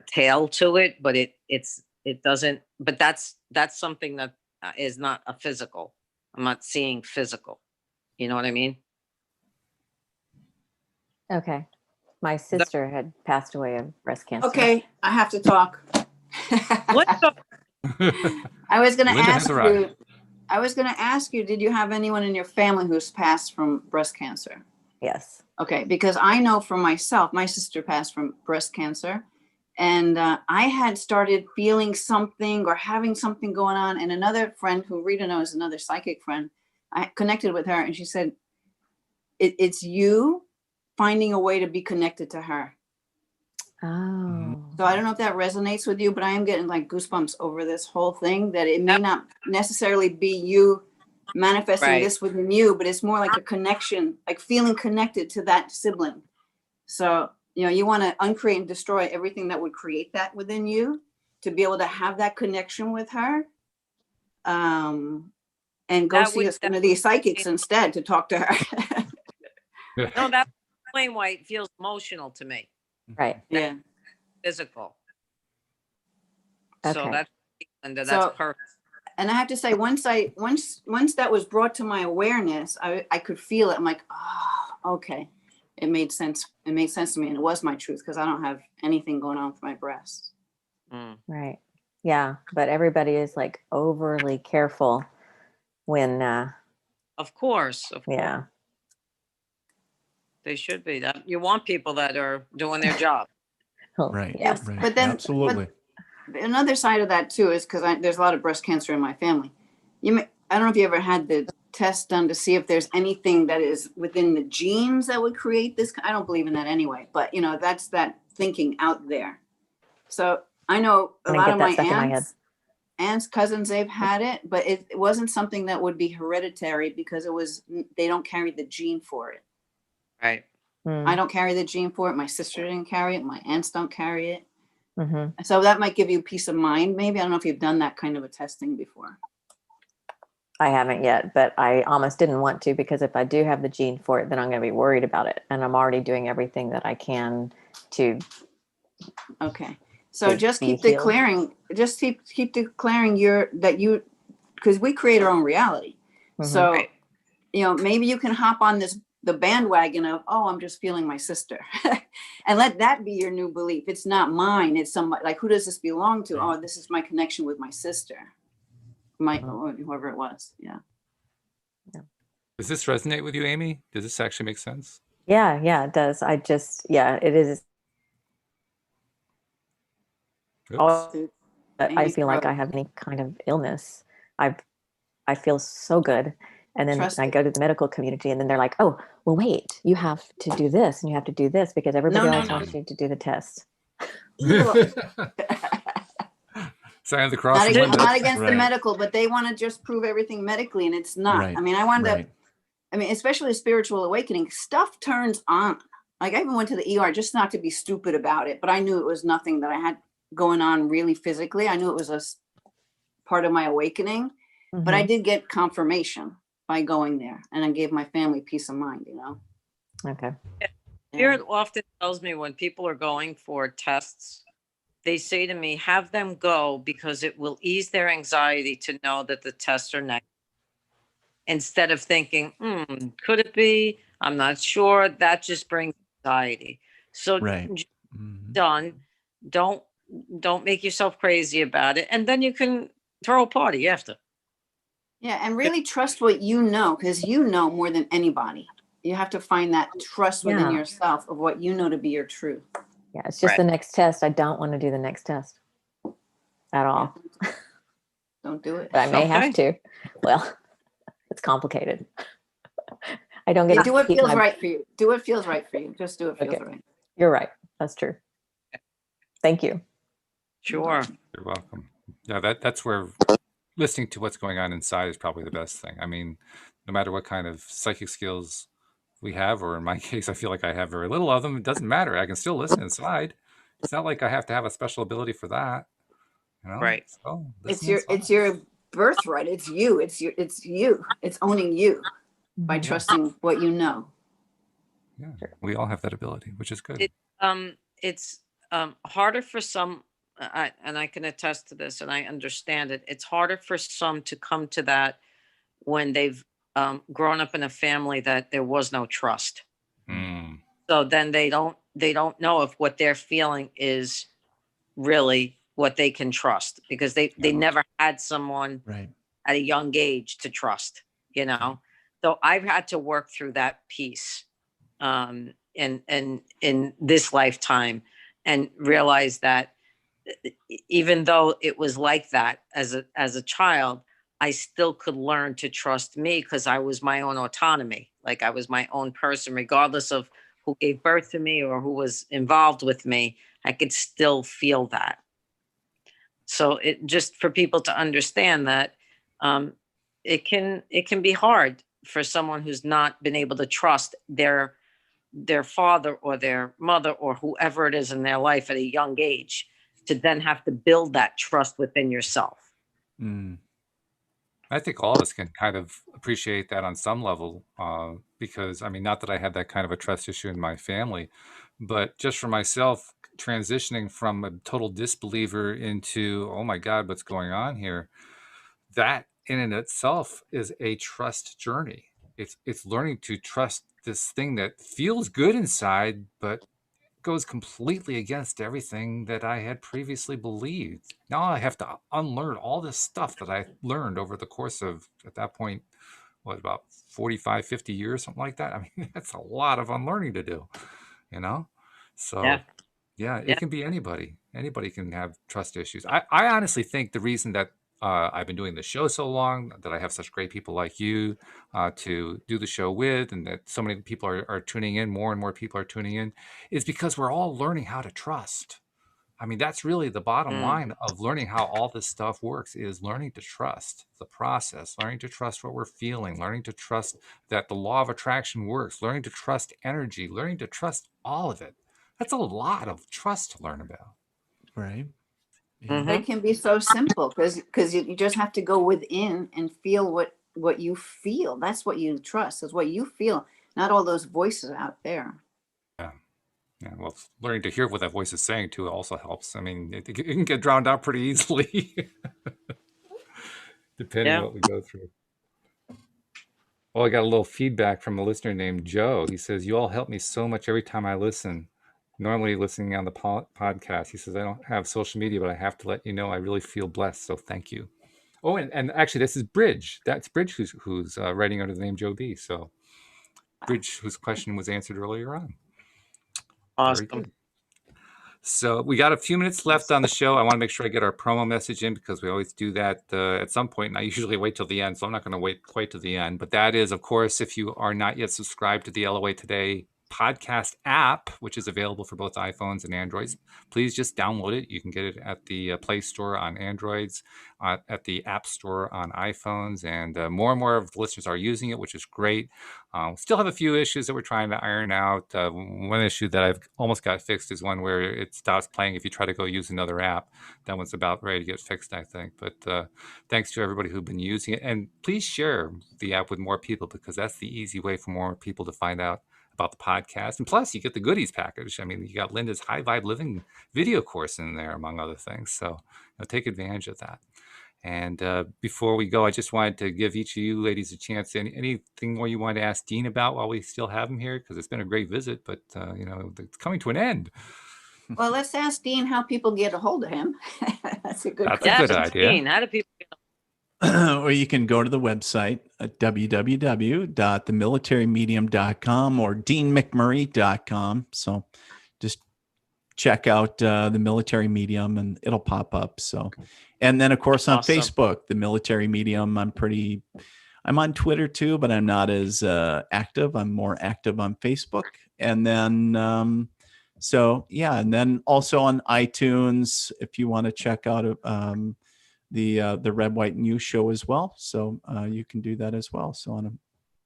tail to it, but it doesn't. But that's something that is not a physical. I'm not seeing physical. You know what I mean? Okay. My sister had passed away of breast cancer. Okay, I have to talk. What the- I was going to Linda has ask you. arrived. I was going to ask you, did you have anyone in your family who's passed from breast cancer? Yes. Okay, because I know for myself, my sister passed from breast cancer, and I had started feeling something or having something going on. And another friend who Rita knows, another psychic friend, I connected with her, and she said, it's you finding a way to be connected to her. Oh. So I don't know if that resonates with you, but I am getting like goosebumps over this whole thing, that it may not necessarily be you manifesting Right. this within you, but it's more like a connection, like feeling connected to that sibling. So, you want to uncreate and destroy everything that would create that within you to be able to have that connection with her. And go That see would- one of these psychics instead to talk to her. No, that explains why it feels emotional to me, Right. Yeah. physical. Okay. So that's Linda. So- That's perfect. And I have to say, once that was brought to my awareness, I could feel it. I'm like, oh, okay. It made sense. It made sense to me. And it was my truth, because I don't have anything going on with my breasts. Mm. Right. Yeah. But everybody is like overly careful when, Of course. yeah. They should be. That you want people that are doing their job. right. Yeah. Right. But then- Absolutely. Another side of that too is because there's a lot of breast cancer in my family. I don't know if you ever had the test done to see if there's anything that is within the genes that would create this. I don't believe in that anyway, but that's that thinking out there. So I know a I lot get of that my stuck in my head. aunts, cousins, they've had it, but it wasn't something that would be hereditary, because they don't carry the gene for it. Right. Mm, I don't carry the gene for it. My sister didn't carry it. My aunts don't carry it. mhm. So that might give you peace of mind. Maybe, I don't know if you've done that kind of a testing before. I haven't yet, but I almost didn't want to, because if I do have the gene for it, then I'm going to be worried about it. And I'm already doing everything that I can to. Okay. So To just be keep healed. declaring, because we create our own reality. Mhm. So, Right. maybe you can hop on the bandwagon of, oh, I'm just feeling my sister. And let that be your new belief. It's not mine. It's somebody, like, who does this belong to? Oh, this is my connection with my sister. Or whoever it was. Yeah. Does this resonate with you, Amy? Does this actually make sense? Yeah, it does. It is. Oops. But I Amy's feel like frozen. I have any kind of illness. I feel so good. And then Trust I it. go to the medical community, and then they're like, oh, well, wait, you have to do this and you have to do this, because everybody No, else no. wants you to do the test. Evil. Sign of the cross. I'm from Linda. not against the Right. medical, but they want to just prove everything medically, and it's not. Right. I mean, I wound up, Right. especially spiritual awakening, stuff turns on. Like, I even went to the ER just not to be stupid about it, but I knew it was nothing that I had going on really physically. I knew it was part of my awakening, but I Mhm. did get confirmation by going there, and I gave my family peace of mind, Okay. Spirit often tells me when people are going for tests, they say to me, have them go because it will ease their anxiety to know that the tests are negative. Instead of thinking, could it be? I'm not sure. That just brings anxiety. So Right. just Mhm. done. Don't don't make yourself crazy about it. And then you can throw a party after. Yeah, and really trust what you know, because you know more than anybody. You have to find that trust within Yeah. yourself of what you know to be your truth. Yeah. It's just Right. the next test. I don't want to do the next test at all, Don't do it. but I may have Okay. to. Well, it's complicated. I don't get Yeah, to do what keep feels my. right for you. Do what feels right for you. Just do what feels Okay. right. You're right. That's true. Thank you. Sure. You're welcome. Yeah, that's where listening to what's going on inside is probably the best thing. I mean, no matter what kind of psychic skills we have, or in my case, I feel like I have very little of them. It doesn't matter. I can still listen inside. It's not like I have to have a special ability for that, you know? Right. So It's listen your inside. birthright. It's you. It's you. It's owning you by Mhm. trusting what you know. Yeah, we all have that ability, which is good. It's harder for some, and I can attest to this, and I understand it. It's harder for some to come to that when they've grown up in a family that there was no trust. Mm, So then they don't know if what they're feeling is really what they can trust because they yeah. never had someone Right. at a young age to trust, you know. So I've had to work through that piece in this lifetime and realize that even though it was like that as a child, I still could learn to trust me because I was my own autonomy. Like I was my own person, regardless of who gave birth to me or who was involved with me. I could still feel that. So it just for people to understand that um, it can be hard for someone who's not been able to trust their father or their mother or whoever it is in their life at a young age to then have to build that trust within yourself. Mm. I think all of us can kind of appreciate that on some level, because I mean, not that I had that kind of a trust issue in my family, but just for myself, transitioning from a total disbeliever into, oh my God, what's going on here? That in and itself is a trust journey. It's learning to trust this thing that feels good inside, but goes completely against everything that I had previously believed. Now I have to unlearn all this stuff that I learned over the course of, at that point, what, about 45, 50 years, something like that. I mean, that's a lot of unlearning to do, you know? Yeah. So, yeah, Yeah. it can be anybody. Anybody can have trust issues. I honestly think the reason that I've been doing the show so long, that I have such great people like you to do the show with, and that so many people are tuning in, more and more people are tuning in, is because we're all learning how to trust. I mean, that's really the bottom Mm. line of learning how all this stuff works, is learning to trust the process, learning to trust what we're feeling, learning to trust that the law of attraction works, learning to trust energy, learning to trust all of it. That's a lot of trust to learn about. Right. Yeah. Hmm. It can be so simple because you just have to go within and feel what you feel. That's what you trust. Is what you feel, not all those voices out there. Yeah. Yeah. Well, learning to hear what that voice is saying too also helps. I mean, it can get drowned out pretty easily, depending on Yeah. what we go through. Well, I got a little feedback from a listener named Joe. He says, "You all help me so much every time I listen. Normally, listening on the podcast," he says, "I don't have social media, but I have to let you know I really feel blessed. So thank you." Oh, and actually, this is Bridge. That's Bridge who's writing under the name Joe B. So Bridge, whose question was answered earlier on. Very Awesome. good. So we got a few minutes left on the show. I want to make sure I get our promo message in because we always do that at some point, and I usually wait till the end, so I'm not going to wait quite to the end. But that is, of course, if you are not yet subscribed to the LOA Today podcast app, which is available for both iPhones and Androids, please just download it. You can get it at the Play Store on Androids, at the App Store on iPhones, and more and more of the listeners are using it, which is great. Still have a few issues that we're trying to iron out. One issue that I've almost got fixed is one where it stops playing if you try to go use another app. That one's about ready to get fixed, I think. But thanks to everybody who've been using it. And please share the app with more people because that's the easy way for more people to find out about the podcast. And plus, you get the goodies package. I mean, you got Linda's High Vibe Living video course in there, among other things. So take advantage of that. And before we go, I just wanted to give each of you ladies a chance. Anything more you wanted to ask Dean about while we still have him here? Because it's been a great visit, but it's coming to an end. Well, let's ask Dean how people get a hold of him. That's a good That's question. a good idea. Dean, how do people get Or you can go to the website at www.themilitarymedium.com or deanmcmurray.com. So just check out the Military Medium and it'll pop up. So, and then of course on Awesome. Facebook, the Military Medium, I'm on Twitter too, but I'm not as active. I'm more active on Facebook. And then, and then also on iTunes, if you want to check out the Red, White, News show as well. So you can do that as well. So on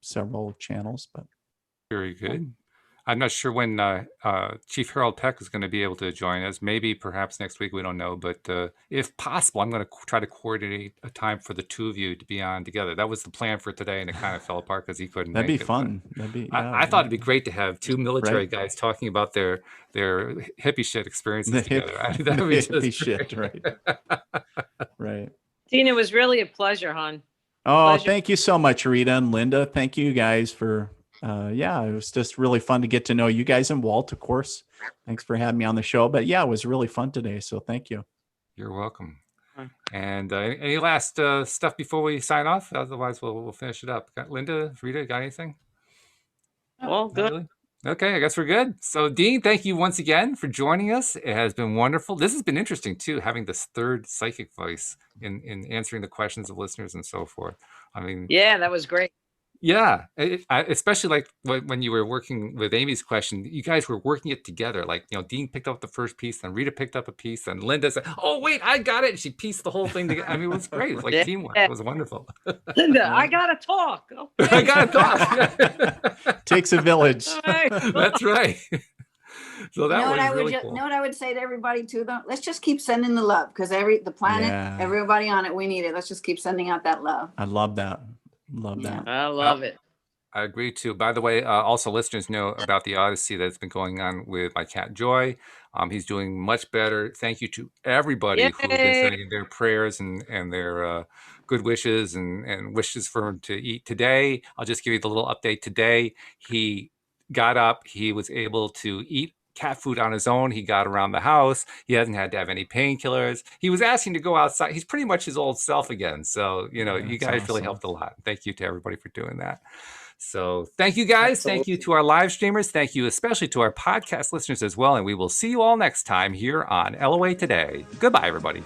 several channels, but Very good. I'm not sure when Chief Harold Peck is going to be able to join us. Maybe perhaps next week. We don't know. But if possible, I'm going to try to coordinate a time for the two of you to be on together. That was the plan for today, and it kind of fell apart because he couldn't that'd be make it. fun. I thought it'd be great to have two military guys talking about their hippie shit experiences together. That would be just hippie shit, great. right. Dean, it was really a pleasure, hon. Oh, Pleasure. thank you so much, Rita and Linda. Thank you guys for, it was just really fun to get to know you guys, and Walt, of course. Thanks for having me on the show. But yeah, it was really fun today. So thank you. You're welcome. And any last stuff before we sign off? Otherwise, we'll finish it up. Linda, Rita, got anything? Well, Not good. really? Okay, I guess we're good. So, Dean, thank you once again for joining us. It has been wonderful. This has been interesting, too, having this third psychic voice in answering the questions of listeners and so forth. I mean, Yeah, that was great. yeah, especially like when you were working with Amy's question, you guys were working it together. Like, Dean picked up the first piece, then Rita picked up a piece, and Linda said, "Oh, wait, I got it." And she pieced the whole thing together. I mean, it was great. It was like Yeah. teamwork. It was wonderful. Linda, I gotta talk. Okay. I got to talk. Takes a village. All right. That's right. So that was really cool. Know what I would say to everybody too, though? Let's just keep sending the love, because the planet, Yeah. everybody on it, we need it. Let's just keep sending out that love. I love that. Love that. I love it. I agree too. By the way, also listeners know about the Odyssey that's been going on with my cat Joy. He's doing much better. Thank you to everybody who have been Yay. sending their prayers and their good wishes and wishes for him to eat today. I'll just give you the little update today. He got up. He was able to eat cat food on his own. He got around the house. He hasn't had to have any painkillers. He was asking to go outside. He's pretty much his old self again. So, you That's guys really awesome. helped a lot. Thank you to everybody for doing that. So thank you guys. Thank you to our live streamers. Thank you especially to our podcast listeners as well. And we will see you all next time here on LOA Today. Goodbye, everybody.